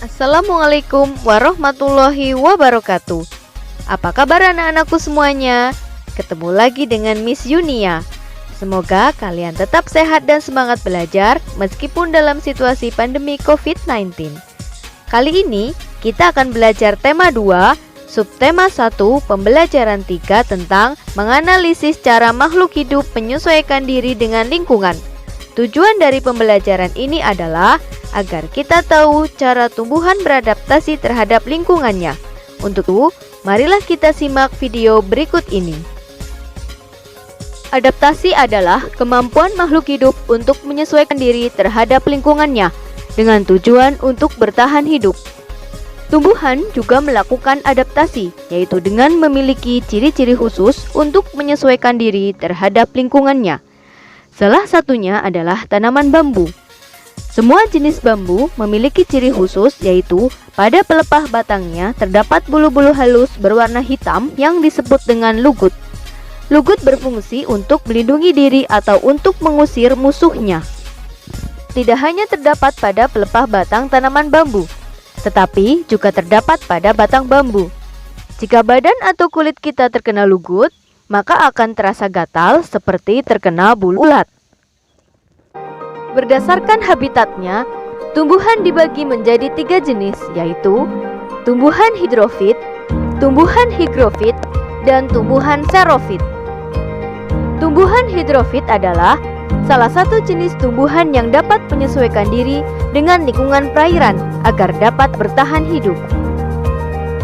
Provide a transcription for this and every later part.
Assalamualaikum warahmatullahi wabarakatuh. Apa kabar anak-anakku semuanya? Ketemu lagi dengan Miss Yunia. Semoga kalian tetap sehat dan semangat belajar meskipun dalam situasi pandemi COVID-19. Kali ini kita akan belajar tema 2, subtema 1, pembelajaran 3 tentang menganalisis cara makhluk hidup menyesuaikan diri dengan lingkungan. Tujuan dari pembelajaran ini adalah agar kita tahu cara tumbuhan beradaptasi terhadap lingkungannya. Untuk itu, marilah kita simak video berikut ini. Adaptasi adalah kemampuan makhluk hidup untuk menyesuaikan diri terhadap lingkungannya dengan tujuan untuk bertahan hidup. Tumbuhan juga melakukan adaptasi, yaitu dengan memiliki ciri-ciri khusus untuk menyesuaikan diri terhadap lingkungannya. Salah satunya adalah tanaman bambu. Semua jenis bambu memiliki ciri khusus, yaitu pada pelepah batangnya terdapat bulu-bulu halus berwarna hitam yang disebut dengan lugut. Lugut berfungsi untuk melindungi diri atau untuk mengusir musuhnya. Tidak hanya terdapat pada pelepah batang tanaman bambu, tetapi juga terdapat pada batang bambu. Jika badan atau kulit kita terkena lugut, maka akan terasa gatal seperti terkena bulu ulat. Berdasarkan habitatnya, tumbuhan dibagi menjadi 3 jenis, yaitu tumbuhan hidrofit, tumbuhan higrofit, dan tumbuhan xerofit. Tumbuhan hidrofit adalah salah satu jenis tumbuhan yang dapat menyesuaikan diri dengan lingkungan perairan agar dapat bertahan hidup.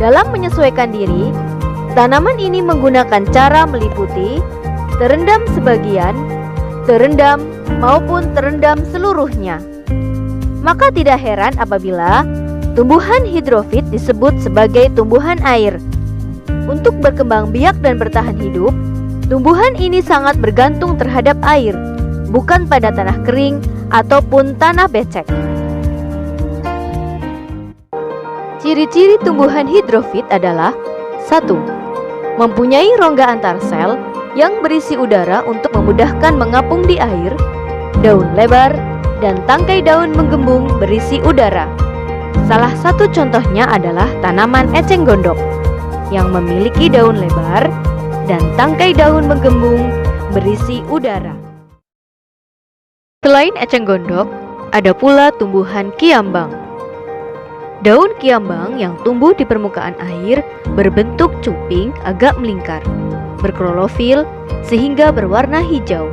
Dalam menyesuaikan diri, tanaman ini menggunakan cara meliputi terendam sebagian, terendam, maupun terendam seluruhnya. Maka tidak heran apabila tumbuhan hidrofit disebut sebagai tumbuhan air. Untuk berkembang biak dan bertahan hidup, tumbuhan ini sangat bergantung terhadap air, bukan pada tanah kering ataupun tanah becek. Ciri-ciri tumbuhan hidrofit adalah 1. Mempunyai rongga antar sel yang berisi udara untuk memudahkan mengapung di air, daun lebar, dan tangkai daun menggembung berisi udara. Salah satu contohnya adalah tanaman eceng gondok yang memiliki daun lebar dan tangkai daun menggembung berisi udara. Selain eceng gondok, ada pula tumbuhan kiambang. Daun kiambang yang tumbuh di permukaan air berbentuk cuping agak melingkar, berklorofil sehingga berwarna hijau,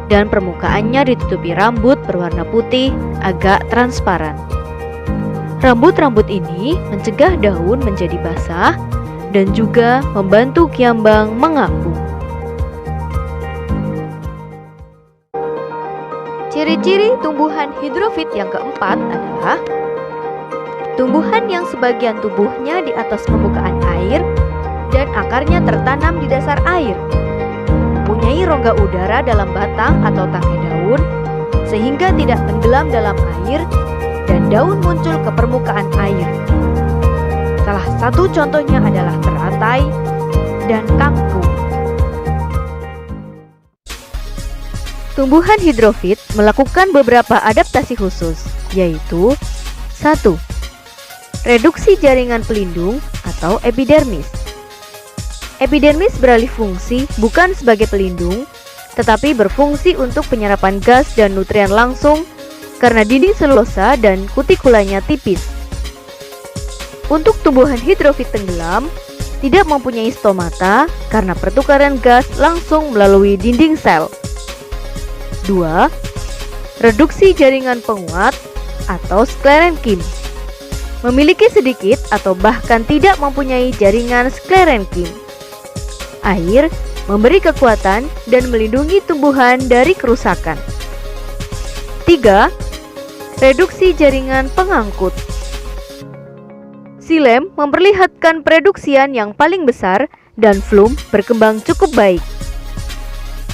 dan permukaannya ditutupi rambut berwarna putih agak transparan. Rambut-rambut ini mencegah daun menjadi basah dan juga membantu kiambang mengapung. Ciri-ciri tumbuhan hidrofit yang keempat adalah tumbuhan yang sebagian tubuhnya di atas permukaan air dan akarnya tertanam di dasar air, mempunyai rongga udara dalam batang atau tangkai daun sehingga tidak tenggelam dalam air dan daun muncul ke permukaan air. Salah satu contohnya adalah teratai dan kangkung. Tumbuhan hidrofit melakukan beberapa adaptasi khusus, yaitu 1. Reduksi jaringan pelindung atau epidermis. Epidermis beralih fungsi bukan sebagai pelindung, tetapi berfungsi untuk penyerapan gas dan nutrien langsung karena dinding selulosa dan kutikulanya tipis. Untuk tumbuhan hidrofit tenggelam, tidak mempunyai stomata karena pertukaran gas langsung melalui dinding sel. 2. Reduksi jaringan penguat atau sklerenkim. Memiliki sedikit atau bahkan tidak mempunyai jaringan sklerenkim. Air memberi kekuatan dan melindungi tumbuhan dari kerusakan. 3. Reduksi jaringan pengangkut. Xilem memperlihatkan pereduksian yang paling besar dan flum berkembang cukup baik.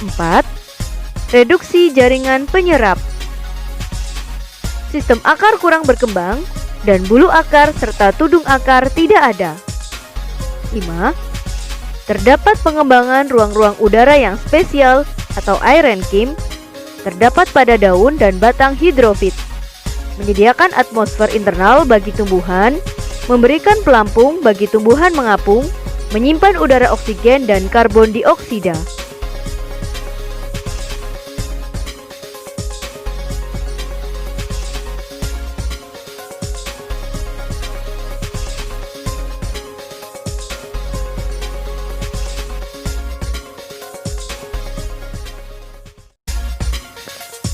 4. Reduksi jaringan penyerap. Sistem akar kurang berkembang dan bulu akar serta tudung akar tidak ada. 5. Terdapat pengembangan ruang-ruang udara yang spesial atau aerenkim terdapat pada daun dan batang hidrofit. menyediakan atmosfer internal bagi tumbuhan, memberikan pelampung bagi tumbuhan mengapung, menyimpan udara oksigen dan karbon dioksida.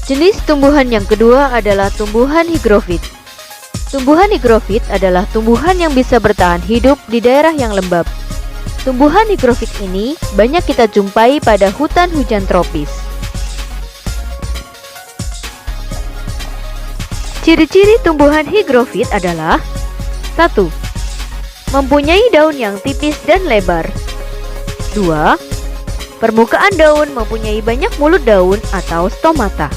Jenis tumbuhan yang kedua adalah tumbuhan higrofit. Tumbuhan higrofit adalah tumbuhan yang bisa bertahan hidup di daerah yang lembab. Tumbuhan higrofit ini banyak kita jumpai pada hutan hujan tropis. Ciri-ciri tumbuhan higrofit adalah 1. Mempunyai daun yang tipis dan lebar. 2. Permukaan daun mempunyai banyak mulut daun atau stomata,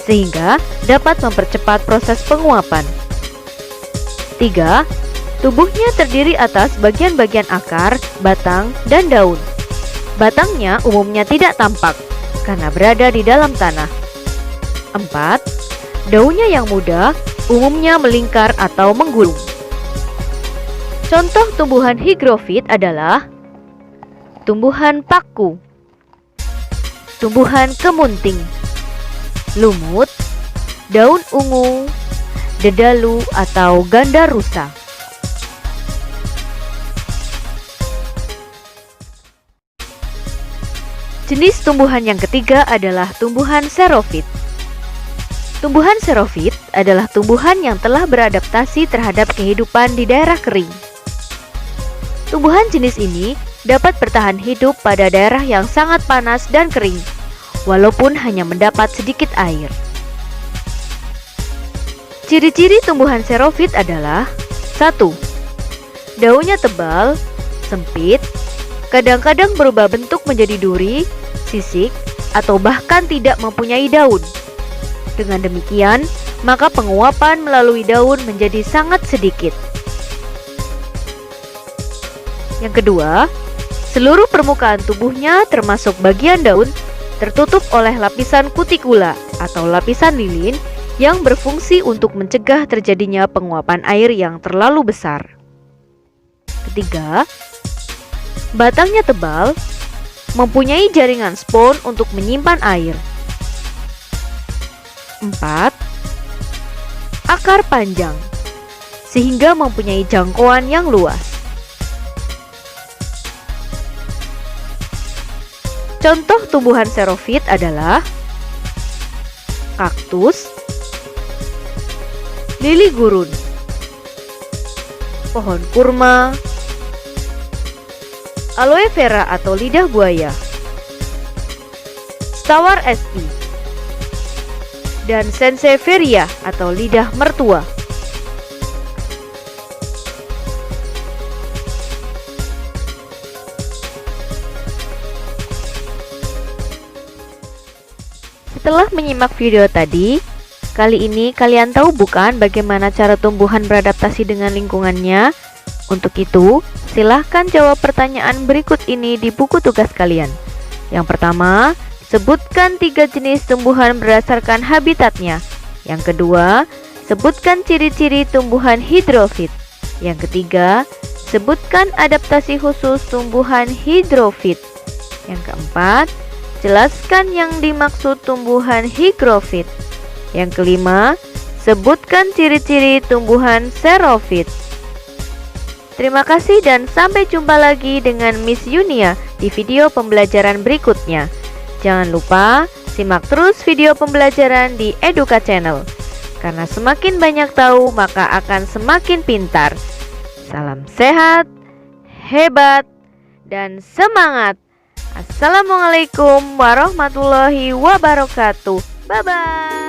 sehingga dapat mempercepat proses penguapan. 3. Tubuhnya terdiri atas bagian-bagian akar, batang, dan daun. Batangnya umumnya tidak tampak karena berada di dalam tanah. 4. Daunnya yang muda umumnya melingkar atau menggulung. Contoh tumbuhan higrofit adalah tumbuhan paku, tumbuhan kemunting, lumut, daun ungu, dedalu atau ganda rusa. Jenis tumbuhan yang ketiga adalah tumbuhan xerofit. Tumbuhan xerofit adalah tumbuhan yang telah beradaptasi terhadap kehidupan di daerah kering. Tumbuhan jenis ini dapat bertahan hidup pada daerah yang sangat panas dan kering, walaupun hanya mendapat sedikit air. Ciri-ciri tumbuhan xerofit adalah 1. Daunnya tebal, sempit, kadang-kadang berubah bentuk menjadi duri, sisik, atau bahkan tidak mempunyai daun. Dengan demikian, maka penguapan melalui daun menjadi sangat sedikit. Yang kedua, seluruh permukaan tubuhnya termasuk bagian daun tertutup oleh lapisan kutikula atau lapisan lilin yang berfungsi untuk mencegah terjadinya penguapan air yang terlalu besar. Ketiga, batangnya tebal, mempunyai jaringan spon untuk menyimpan air. 4. Akar panjang, sehingga mempunyai jangkauan yang luas. Contoh tumbuhan xerofit adalah kaktus, lili gurun, pohon kurma, aloe vera atau lidah buaya, Stawar sp, dan Sansevieria atau lidah mertua. Setelah menyimak video tadi, kali ini kalian tahu bukan bagaimana cara tumbuhan beradaptasi dengan lingkungannya? Untuk itu, silahkan jawab pertanyaan berikut ini di buku tugas kalian. Yang pertama, sebutkan 3 jenis tumbuhan berdasarkan habitatnya. Yang kedua, sebutkan ciri-ciri tumbuhan hidrofit. Yang ketiga, sebutkan adaptasi khusus tumbuhan hidrofit. Yang keempat, jelaskan yang dimaksud tumbuhan higrofit. Yang kelima, sebutkan ciri-ciri tumbuhan xerofit. Terima kasih dan sampai jumpa lagi dengan Miss Yunia di video pembelajaran berikutnya. Jangan lupa simak terus video pembelajaran di Eduka Channel, karena semakin banyak tahu maka akan semakin pintar. Salam sehat, hebat, dan semangat. Assalamualaikum warahmatullahi wabarakatuh. Bye-bye.